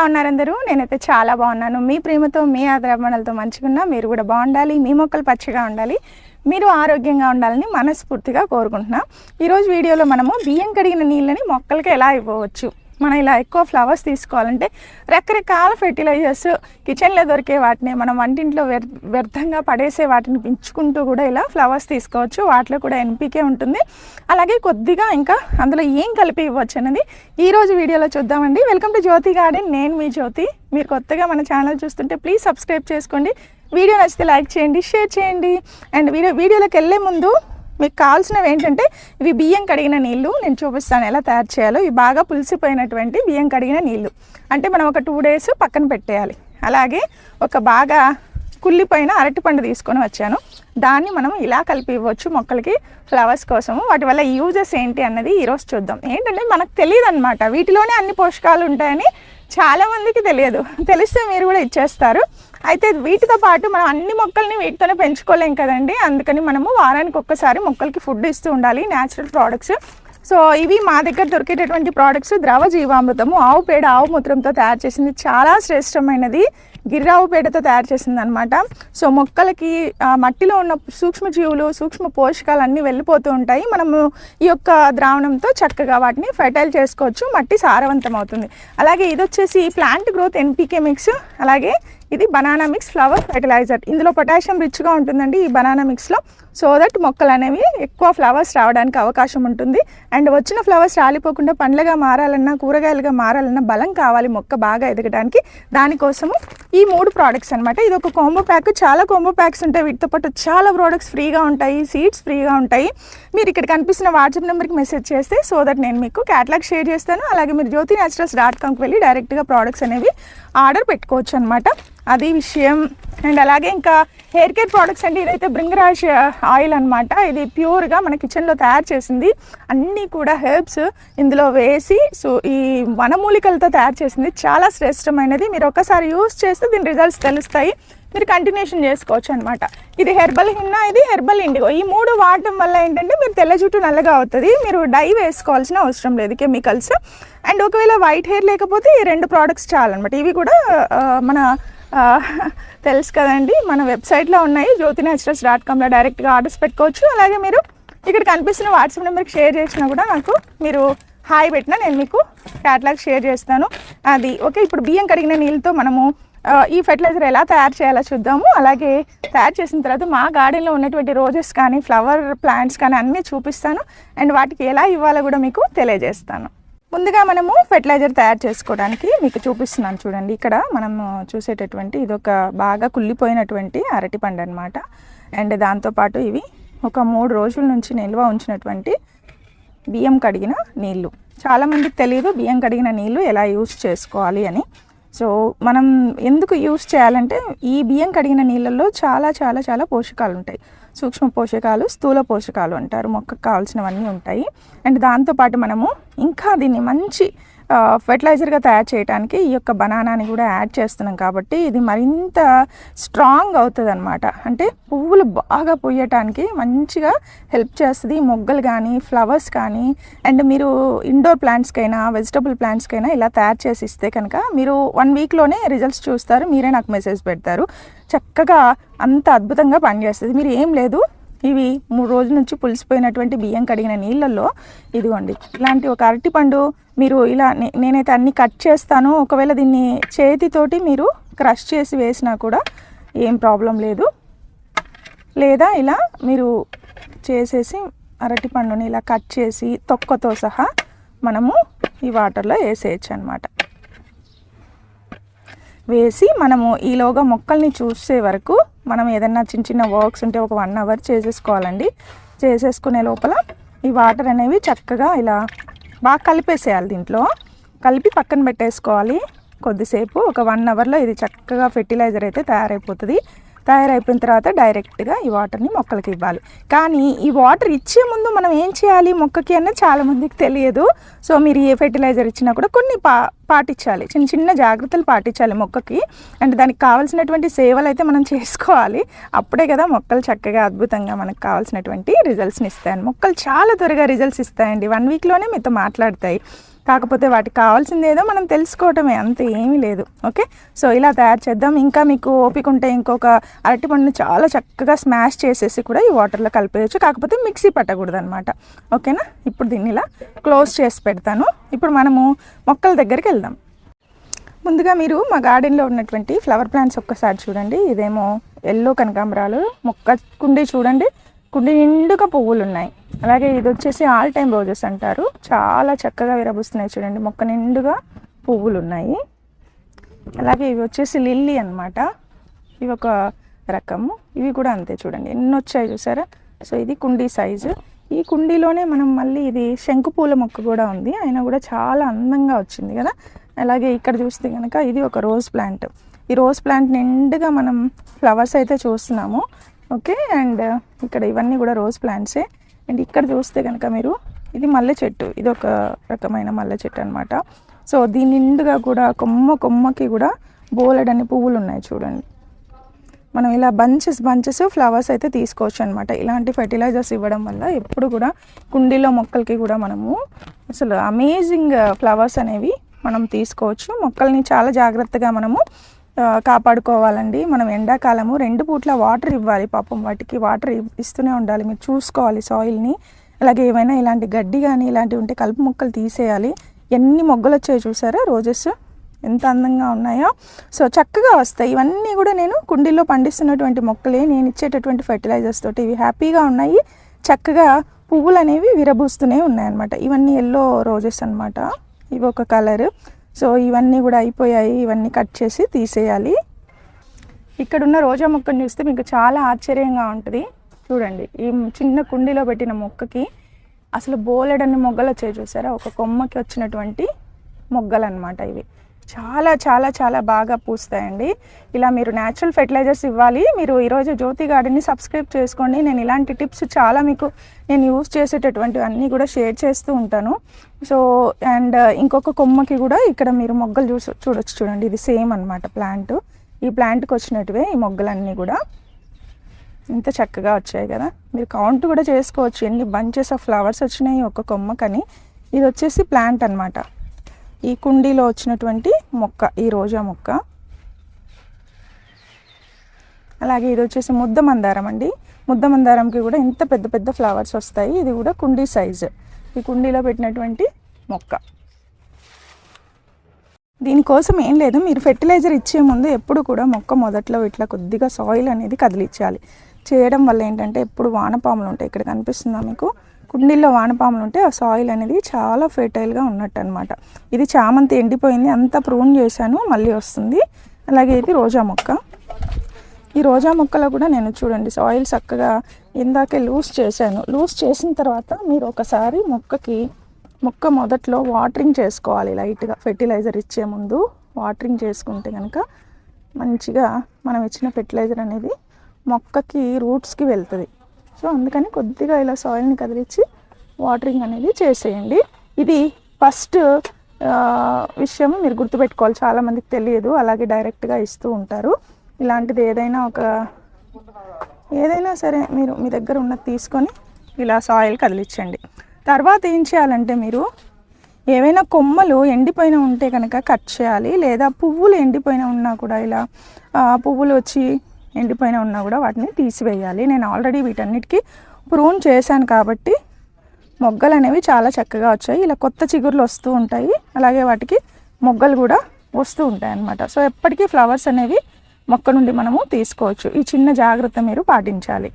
ఉన్నారు అందరూ? నేనైతే చాలా బాగున్నాను. మీ ప్రేమతో మీ ఆదరాభిమానాలతో మంచిగున్నా. మీరు కూడా బాగుండాలి, మీ మొక్కలు పచ్చగా ఉండాలి, మీరు ఆరోగ్యంగా ఉండాలని మనస్ఫూర్తిగా కోరుకుంటున్నా. ఈరోజు వీడియోలో మనము బియ్యం కడిగిన నీళ్ళని మొక్కలకి ఎలా ఇవ్వవచ్చు, మనం ఇలా ఎక్కువ ఫ్లవర్స్ తీసుకోవాలంటే రకరకాల ఫెర్టిలైజర్స్ కిచెన్లో దొరికే వాటిని మనం వంటింట్లో వ్యర్థంగా పడేసే వాటిని పెంచుకుంటూ కూడా ఇలా ఫ్లవర్స్ తీసుకోవచ్చు. వాటిలో కూడా ఎన్పికే ఉంటుంది. అలాగే కొద్దిగా ఇంకా అందులో ఏం కలిపి ఇవ్వచ్చు అనేది ఈరోజు వీడియోలో చూద్దామండి. Welcome to Jyothi garden. నేను మీ జ్యోతి. మీరు కొత్తగా మన ఛానల్ చూస్తుంటే ప్లీజ్ సబ్స్క్రైబ్ చేసుకోండి. వీడియో నచ్చితే లైక్ చేయండి, షేర్ చేయండి. అండ్ వీడియోలోకి వెళ్ళే ముందు మీకు కావాల్సినవి ఏంటంటే ఇవి బియ్యం కడిగిన నీళ్ళు నేను చూపిస్తాను ఎలా తయారు చేయాలో. ఇవి బాగా పులిసిపోయినటువంటి బియ్యం కడిగిన నీళ్ళు, అంటే మనం ఒక 2 days పక్కన పెట్టేయాలి. అలాగే ఒక బాగా కుళ్ళిపోయిన అరటిపండు తీసుకొని వచ్చాను. దాన్ని మనం ఇలా కలిపి ఇవ్వచ్చు మొక్కలకి ఫ్లవర్స్ కోసము. వాటి వల్ల యూజెస్ ఏంటి అన్నది ఈరోజు చూద్దాం. ఏంటంటే మనకు తెలియదు అనమాట, వీటిలోనే అన్ని పోషకాలు ఉంటాయని చాలామందికి తెలియదు. తెలిస్తే మీరు కూడా ఇచ్చేస్తారు. అయితే వీటితో పాటు మనం అన్ని మొక్కల్ని వీటితోనే పెంచుకోలేం కదండి. అందుకని మనము వారానికి ఒక్కసారి మొక్కలకి ఫుడ్ ఇస్తూ ఉండాలి, న్యాచురల్ ప్రోడక్ట్స్. సో ఇవి మా దగ్గర దొరికేటటువంటి ప్రోడక్ట్స్ ద్రవ జీవామృతము, ఆవు పేడ, ఆవు మూత్రంతో తయారు చేసింది. చాలా శ్రేష్టమైనది. గిర్రావు పేడతో తయారు చేసింది అనమాట. సో మొక్కలకి మట్టిలో ఉన్న సూక్ష్మజీవులు, సూక్ష్మ పోషకాలు అన్నీ వెళ్ళిపోతూ ఉంటాయి. మనము ఈ యొక్క ద్రావణంతో చక్కగా వాటిని ఫెర్టైల్ చేసుకోవచ్చు, మట్టి సారవంతం అవుతుంది. అలాగే ఇది వచ్చేసి ప్లాంట్ గ్రోత్ ఎన్పికే మిక్స్. అలాగే ఇది బనానా మిక్స్ ఫ్లవర్ ఫెర్టిలైజర్. ఇందులో పొటాషియం రిచ్గా ఉంటుందండి ఈ బనానా మిక్స్లో. సో దట్ మొక్కలు అనేవి ఎక్కువ ఫ్లవర్స్ రావడానికి అవకాశం ఉంటుంది. అండ్ వచ్చిన ఫ్లవర్స్ రాలిపోకుండా పండ్లుగా మారాలన్నా, కూరగాయలుగా మారాలన్నా బలం కావాలి మొక్క బాగా ఎదగడానికి. దానికోసము ఈ 3 ప్రోడక్ట్స్ అనమాట. ఇది ఒక కాంబో ప్యాక్. చాలా కాంబో ప్యాక్స్ ఉంటాయి. వీటితో పాటు చాలా ప్రోడక్ట్స్ ఫ్రీగా ఉంటాయి, సీడ్స్ ఫ్రీగా ఉంటాయి. మీరు ఇక్కడ కనిపిస్తున్న వాట్సాప్ నెంబర్కి మెసేజ్ చేస్తే సో దట్ నేను మీకు క్యాటలాగ్ షేర్ చేస్తాను. అలాగే మీరు jyotinnaturals.comకి వెళ్ళి డైరెక్ట్గా ప్రోడక్ట్స్ అనేవి ఆర్డర్ పెట్టుకోవచ్చు అనమాట. అది విషయం. అండ్ అలాగే ఇంకా హెయిర్ కేర్ ప్రోడక్ట్స్ అండి. ఇదైతే బ్రింగరాజ్ ఆయిల్ అనమాట. ఇది ప్యూర్గా మన కిచెన్లో తయారు చేసింది. అన్నీ కూడా హెర్బ్స్ ఇందులో వేసి సో ఈ వనమూలికలతో తయారు చేసింది. చాలా శ్రేష్టమైనది. మీరు ఒక్కసారి యూస్ చేస్తే దీని రిజల్ట్స్ తెలుస్తాయి. మీరు కంటిన్యూషన్ చేసుకోవచ్చు అనమాట. ఇది హెర్బల్ హిన్నా, ఇది హెర్బల్ ఇండిగో. ఈ 3 వాడటం వల్ల ఏంటంటే మీరు తెల్ల జుట్టు నల్లగా అవుతుంది. మీరు డై వేసుకోవాల్సిన అవసరం లేదు, కెమికల్స్. అండ్ ఒకవేళ వైట్ హెయిర్ లేకపోతే ఈ 2 ప్రోడక్ట్స్ చాలన్నమాట. ఇవి కూడా మన తెలుసు కదండి, మన వెబ్సైట్లో ఉన్నాయి. jyotinnaturals.comలో డైరెక్ట్గా ఆర్డర్స్ పెట్టుకోవచ్చు. అలాగే మీరు ఇక్కడ కనిపిస్తున్న వాట్సాప్ నెంబర్కి షేర్ చేసినా కూడా నాకు మీరు హాయ్ పెట్టినా నేను మీకు క్యాటలాగ్ షేర్ చేస్తాను. అది ఓకే. ఇప్పుడు బియ్యం కడిగిన నీళ్ళతో మనము ఈ ఫెర్టిలైజర్ ఎలా తయారు చేయాలో చూద్దాము. అలాగే తయారు చేసిన తర్వాత మా గార్డెన్లో ఉన్నటువంటి రోజెస్ కానీ ఫ్లవర్ ప్లాంట్స్ కానీ అన్నీ చూపిస్తాను. అండ్ వాటికి ఎలా ఇవ్వాలో కూడా మీకు తెలియజేస్తాను. ముందుగా మనము ఫెర్టిలైజర్ తయారు చేసుకోవడానికి మీకు చూపిస్తున్నాను చూడండి. ఇక్కడ మనము చూసేటటువంటి ఇదొక బాగా కుళ్ళిపోయినటువంటి అరటిపండు అనమాట. అండ్ దాంతోపాటు ఇవి ఒక 3 రోజుల నుంచి నిల్వ ఉంచినటువంటి బియ్యం కడిగిన నీళ్ళు. చాలామందికి తెలియదు బియ్యం కడిగిన నీళ్ళు ఎలా యూస్ చేసుకోవాలి అని. సో మనం ఎందుకు యూస్ చేయాలంటే ఈ బియ్యం కడిగిన నీళ్ళల్లో చాలా చాలా చాలా పోషకాలు ఉంటాయి. సూక్ష్మ పోషకాలు, స్థూల పోషకాలు అంటారు. మొక్కకు కావాల్సినవన్నీ ఉంటాయి. అండ్ దాంతోపాటు మనము ఇంకా దీన్ని మంచి ఫెర్టిలైజర్గా తయారు చేయడానికి ఈ యొక్క బనానాని కూడా యాడ్ చేస్తున్నాం కాబట్టి ఇది మరింత స్ట్రాంగ్ అవుతుంది అనమాట. అంటే పువ్వులు బాగా పూయటానికి మంచిగా హెల్ప్ చేస్తుంది. మొగ్గలు కానీ ఫ్లవర్స్ కానీ. అండ్ మీరు ఇండోర్ ప్లాంట్స్కైనా వెజిటబుల్ ప్లాంట్స్కైనా ఇలా తయారు చేసి ఇస్తే కనుక మీరు 1 weekలోనే రిజల్ట్స్ చూస్తారు. మీరే నాకు మెసేజ్ పెడతారు. చక్కగా అంత అద్భుతంగా పనిచేస్తుంది. మీరు ఏం లేదు, ఇవి 3 రోజుల నుంచి పులిసిపోయినటువంటి బియ్యం కడిగిన నీళ్ళల్లో ఇదిగోండి ఇలాంటి ఒక అరటిపండు మీరు ఇలా నేనైతే అన్ని కట్ చేస్తాను. ఒకవేళ దీన్ని చేతితోటి మీరు క్రష్ చేసి వేసినా కూడా ఏం ప్రాబ్లం లేదు. లేదా ఇలా మీరు చేసేసి అరటిపండుని ఇలా కట్ చేసి తొక్కతో సహా మనము ఈ వాటర్లో వేసేయచ్చు అనమాట. వేసి మనము ఈలోగా మొక్కల్ని చూసే వరకు మనం ఏదైనా చిన్న చిన్న వర్క్స్ ఉంటే ఒక 1 hour చేసేసుకోవాలండి. చేసేసుకునే లోపల ఈ వాటర్ అనేవి చక్కగా ఇలా బాగా కలిపేసేయాలి. దీంట్లో కలిపి పక్కన పెట్టేసుకోవాలి కొద్దిసేపు. ఒక 1 hourలో ఇది చక్కగా ఫెర్టిలైజర్ అయితే తయారైపోతుంది. తయారైపోయిన తర్వాత డైరెక్ట్గా ఈ వాటర్ని మొక్కలకి ఇవ్వాలి. కానీ ఈ వాటర్ ఇచ్చే ముందు మనం ఏం చేయాలి మొక్కకి అన్నది చాలామందికి తెలియదు. సో మీరు ఏ ఫెర్టిలైజర్ ఇచ్చినా కూడా కొన్ని పాటించాలి, చిన్న చిన్న జాగ్రత్తలు పాటించాలి మొక్కకి. అండ్ దానికి కావాల్సినటువంటి సేవలు అయితే మనం చేసుకోవాలి. అప్పుడే కదా మొక్కలు చక్కగా అద్భుతంగా మనకు కావాల్సినటువంటి రిజల్ట్స్ని ఇస్తాయి. మొక్కలు చాలా త్వరగా రిజల్ట్స్ ఇస్తాయండి. 1 weekలోనే మీతో మాట్లాడతాయి. కాకపోతే వాటికి కావాల్సింది ఏదో మనం తెలుసుకోవటమే, అంతే, ఏమీ లేదు. ఓకే, సో ఇలా తయారు చేద్దాం. ఇంకా మీకు ఓపిక ఉంటే ఇంకొక అరటిపండుని చాలా చక్కగా స్మాష్ చేసేసి కూడా ఈ వాటర్లో కలిపేయచ్చు, కాకపోతే మిక్సీ పట్టకూడదు అనమాట. ఓకేనా, ఇప్పుడు దీన్ని ఇలా క్లోజ్ చేసి పెడతాను. ఇప్పుడు మనము మొక్కల దగ్గరికి వెళ్దాం. ముందుగా మీరు మా గార్డెన్లో ఉన్నటువంటి ఫ్లవర్ ప్లాంట్స్ ఒక్కసారి చూడండి. ఇదేమో ఎల్లో కనకాంబరాలు మొక్క కుండీ చూడండి, కుండీ నిండుగా పువ్వులు ఉన్నాయి. అలాగే ఇది వచ్చేసి ఆల్ టైమ్ రోజెస్ అంటారు, చాలా చక్కగా విరబుస్తున్నాయి చూడండి, మొక్క నిండుగా పువ్వులు ఉన్నాయి. అలాగే ఇవి వచ్చేసి లిల్లీ అన్నమాట, ఇవి ఒక రకము, ఇవి కూడా అంతే చూడండి ఎన్ని వచ్చాయి చూసారా. సో ఇది కుండీ సైజు. ఈ కుండీలోనే మనం మళ్ళీ ఇది శంకుపూల మొక్క కూడా ఉంది, అయినా కూడా చాలా అందంగా వచ్చింది కదా. అలాగే ఇక్కడ చూస్తే కనుక ఇది ఒక రోజ్ ప్లాంట్. ఈ రోజ్ ప్లాంట్ నిండుగా మనం ఫ్లవర్స్ అయితే చూస్తున్నాము. ఓకే, అండ్ ఇక్కడ ఇవన్నీ కూడా రోజ్ ప్లాంట్సే. అండ్ ఇక్కడ చూస్తే కనుక మీరు ఇది మల్లె చెట్టు, ఇది ఒక రకమైన మల్లె చెట్టు అనమాట. సో దీని నిండుగా కూడా కొమ్మకి కూడా బోలెడన్ని పువ్వులు ఉన్నాయి చూడండి. మనం ఇలా బంచెస్ ఫ్లవర్స్ అయితే తీసుకోవచ్చు అనమాట. ఇలాంటి ఫెర్టిలైజర్స్ ఇవ్వడం వల్ల ఎప్పుడు కూడా కుండీలో మొక్కలకి కూడా మనము అసలు అమేజింగ్ ఫ్లవర్స్ అనేవి మనం తీసుకోవచ్చు. మొక్కల్ని చాలా జాగ్రత్తగా మనము కాపాడుకోవాలండి. మనం ఎండాకాలము 2 పూట్ల వాటర్ ఇవ్వాలి, పాపం వాటికి వాటర్ ఇస్తూనే ఉండాలి. మీరు చూసుకోవాలి సాయిల్ని. అలాగే ఏమైనా ఇలాంటి గడ్డి కానీ ఇలాంటివి ఉంటే కలుపు మొక్కలు తీసేయాలి. ఎన్ని మొగ్గలు వచ్చాయో చూసారా, రోజెస్ ఎంత అందంగా ఉన్నాయో. సో చక్కగా వస్తాయి. ఇవన్నీ కూడా నేను కుండీలో పండిస్తున్నటువంటి మొక్కలే, నేను ఇచ్చేటటువంటి ఫెర్టిలైజర్స్ తోటి ఇవి హ్యాపీగా ఉన్నాయి. చక్కగా పువ్వులు అనేవి విరబూస్తూనే ఉన్నాయన్నమాట. ఇవన్నీ ఎల్లో రోజెస్ అనమాట, ఇవి ఒక కలర్. సో ఇవన్నీ కూడా అయిపోయాయి, ఇవన్నీ కట్ చేసి తీసేయాలి. ఇక్కడున్న రోజా మొక్కను చూస్తే మీకు చాలా ఆశ్చర్యంగా ఉంటుంది. చూడండి, ఈ చిన్న కుండీలో పెట్టిన మొక్కకి అసలు బోలెడన్ని మొగ్గలు వచ్చాయి చూసారా, ఒక కొమ్మకి వచ్చినటువంటి మొగ్గలు అనమాట ఇవి. చాలా చాలా చాలా బాగా పూస్తాయండి. ఇలా మీరు న్యాచురల్ ఫెర్టిలైజర్స్ ఇవ్వాలి. మీరు ఈరోజు జ్యోతి గార్డెన్ని సబ్స్క్రైబ్ చేసుకోండి. నేను ఇలాంటి టిప్స్ చాలా మీకు నేను యూజ్ చేసేటటువంటివి అన్నీ కూడా షేర్ చేస్తూ ఉంటాను. సో అండ్ ఇంకొక కొమ్మకి కూడా ఇక్కడ మీరు మొగ్గలు చూడొచ్చు చూడండి, ఇది సేమ్ అనమాట ప్లాంట్. ఈ ప్లాంట్కి వచ్చినట్టువే ఈ మొగ్గలన్నీ కూడా ఇంత చక్కగా వచ్చాయి కదా. మీరు కౌంట్ కూడా చేసుకోవచ్చు ఎన్ని బంచెస్ ఆఫ్ ఫ్లవర్స్ వచ్చినాయి ఒక కొమ్మకని. ఇది వచ్చేసి ప్లాంట్ అనమాట, ఈ కుండీలో వచ్చినటువంటి మొక్క, ఈ రోజా మొక్క. అలాగే ఇది వచ్చేసి ముద్ద మందారం అండి. ముద్ద మందారంకి కూడా ఇంత పెద్ద పెద్ద ఫ్లవర్స్ వస్తాయి. ఇది కూడా కుండీ సైజు, ఈ కుండీలో పెట్టినటువంటి మొక్క. దీనికోసం ఏం లేదు, మీరు ఫెర్టిలైజర్ ఇచ్చే ముందు ఎప్పుడు కూడా మొక్క మొదట్లో ఇట్లా కొద్దిగా సాయిల్ అనేది కదిలించాలి. చేయడం వల్ల ఏంటంటే ఎప్పుడు వానపాములు ఉంటాయి, ఇక్కడ కనిపిస్తుందా మీకు, కుండీల్లో వానపాములు ఉంటే ఆ సాయిల్ అనేది చాలా ఫెర్టైల్గా ఉన్నట్టు అనమాట. ఇది చామంతి ఎండిపోయింది, అంతా ప్రూన్ చేశాను, మళ్ళీ వస్తుంది. అలాగే ఇది రోజా మొక్క. ఈ రోజా మొక్కలో కూడా నేను చూడండి సాయిల్ చక్కగా ఇందాకే లూజ్ చేశాను. లూజ్ చేసిన తర్వాత మీరు ఒకసారి మొక్క మొదట్లో వాటరింగ్ చేసుకోవాలి లైట్గా. ఫెర్టిలైజర్ ఇచ్చే ముందు వాటరింగ్ చేసుకుంటే కనుక మంచిగా మనం ఇచ్చిన ఫెర్టిలైజర్ అనేది మొక్కకి రూట్స్కి వెళ్తుంది. సో అందుకని కొద్దిగా ఇలా సాయిల్ని కదిలించి వాటరింగ్ అనేది చేసేయండి. ఇది ఫస్ట్ విషయం మీరు గుర్తుపెట్టుకోవాలి, చాలామందికి తెలియదు, అలాగే డైరెక్ట్గా ఇస్తూ ఉంటారు. ఇలాంటిది ఏదైనా సరే మీరు మీ దగ్గర ఉన్నది తీసుకొని ఇలా సాయిల్ కదిలించండి. తర్వాత ఏం చేయాలంటే మీరు ఏవైనా కొమ్మలు ఎండిపోయిన ఉంటే కనుక కట్ చేయాలి, లేదా పువ్వులు ఎండిపోయిన ఉన్నా కూడా ఇలా పువ్వులు వచ్చి ఎండిపోయిన ఉన్నా కూడా వాటిని తీసివేయాలి. నేను ఆల్రెడీ వీటన్నిటికీ ప్రూన్ చేశాను కాబట్టి మొగ్గలు అనేవి చాలా చక్కగా వచ్చాయి. ఇలా కొత్త చిగుర్లు వస్తూ ఉంటాయి, అలాగే వాటికి మొగ్గలు కూడా వస్తూ ఉంటాయి అన్నమాట. సో ఎప్పటికీ ఫ్లవర్స్ అనేవి మొక్క నుండి మనము తీసుకోవచ్చు. ఈ చిన్న జాగ్రత్త మీరు పాటించాలి.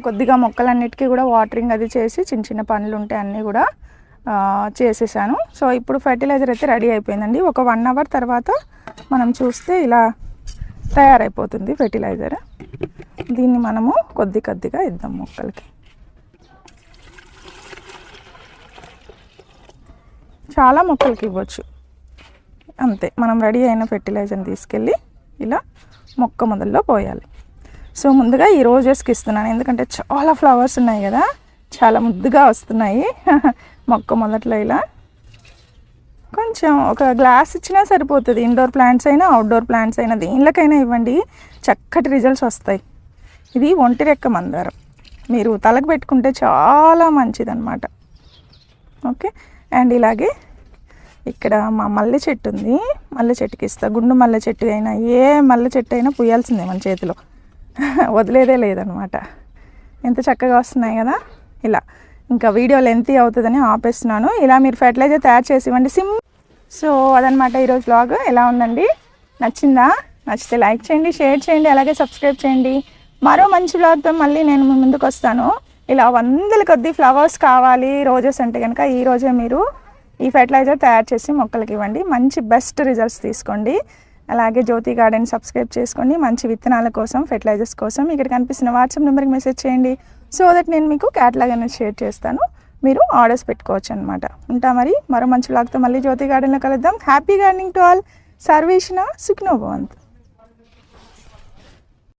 కొద్దిగా మొక్కలన్నిటికీ కూడా వాటరింగ్ అది చేసి చిన్న చిన్న పనులు ఉంటే అన్నీ కూడా చేసేసాను. సో ఇప్పుడు ఫెర్టిలైజర్ అయితే రెడీ అయిపోయిందండి. ఒక 1 అవర్ తర్వాత మనం చూస్తే ఇలా తయారైపోతుంది ఫెర్టిలైజర్. దీన్ని మనము కొద్దిగా ఇద్దాం మొక్కలకి. చాలా మొక్కలకి ఇవ్వచ్చు అంతే. మనం రెడీ అయిన ఫెర్టిలైజర్ని తీసుకెళ్ళి ఇలా మొక్క మొదల్లో పోయాలి. సో ముందుగా ఈ రోజెస్కి ఇస్తున్నాను, ఎందుకంటే చాలా ఫ్లవర్స్ ఉన్నాయి కదా, చాలా ముద్దుగా వస్తున్నాయి. మొక్క మొదట్లో ఇలా కొంచెం ఒక గ్లాస్ ఇచ్చినా సరిపోతుంది. ఇండోర్ ప్లాంట్స్ అయినా అవుట్డోర్ ప్లాంట్స్ అయినా దేనికైనా ఇవ్వండి, చక్కటి రిజల్ట్స్ వస్తాయి. ఇది ఒంటిరెక్క మందారం, మీరు తలకు పెట్టుకుంటే చాలా మంచిదన్నమాట. ఓకే, అండ్ ఇలాగే ఇక్కడ మా మల్లె చెట్టు ఉంది, మల్లె చెట్టుకి ఇస్తా. గుండు మల్లె చెట్టు అయినా ఏ మల్లె చెట్టు అయినా పుయ్యాల్సిందే మన చేతిలో, వదిలేదే లేదనమాట. ఎంత చక్కగా వస్తున్నాయి కదా ఇలా. ఇంకా వీడియో లెంతీ అవుతుందని ఆపేస్తున్నాను. ఇలా మీరు ఫెర్టిలైజర్ తయారు చేసి ఇవ్వండి. సో అదనమాట ఈరోజు వ్లాగ్. ఎలా ఉందండి, నచ్చిందా? నచ్చితే లైక్ చేయండి, షేర్ చేయండి, అలాగే సబ్స్క్రైబ్ చేయండి. మరో మంచి వ్లాగ్తో మళ్ళీ నేను మీ ముందుకు వస్తాను. ఇలా వందల కొద్ది ఫ్లవర్స్ కావాలి రోజెస్ అంటే కనుక ఈరోజే మీరు ఈ ఫెర్టిలైజర్ తయారు చేసి మొక్కలకి ఇవ్వండి. మంచి బెస్ట్ రిజల్ట్స్ తీసుకోండి. అలాగే జ్యోతి గార్డెన్ సబ్స్క్రైబ్ చేసుకోండి. మంచి విత్తనాల కోసం, ఫెర్టిలైజర్స్ కోసం ఇక్కడ కనిపిస్తున్న వాట్సాప్ నెంబర్కి మెసేజ్ చేయండి. సో దట్ నేను మీకు క్యాటలాగ్ అనేది షేర్ చేస్తాను, మీరు ఆర్డర్స్ పెట్టుకోవచ్చు అనమాట. ఉంటా మరి మరో మంచి వ్లాగ్తో మళ్ళీ జ్యోతి గార్డెన్లో కలుద్దాం. Happy gardening to all. సర్వేషణ సుఖినో భవంతు.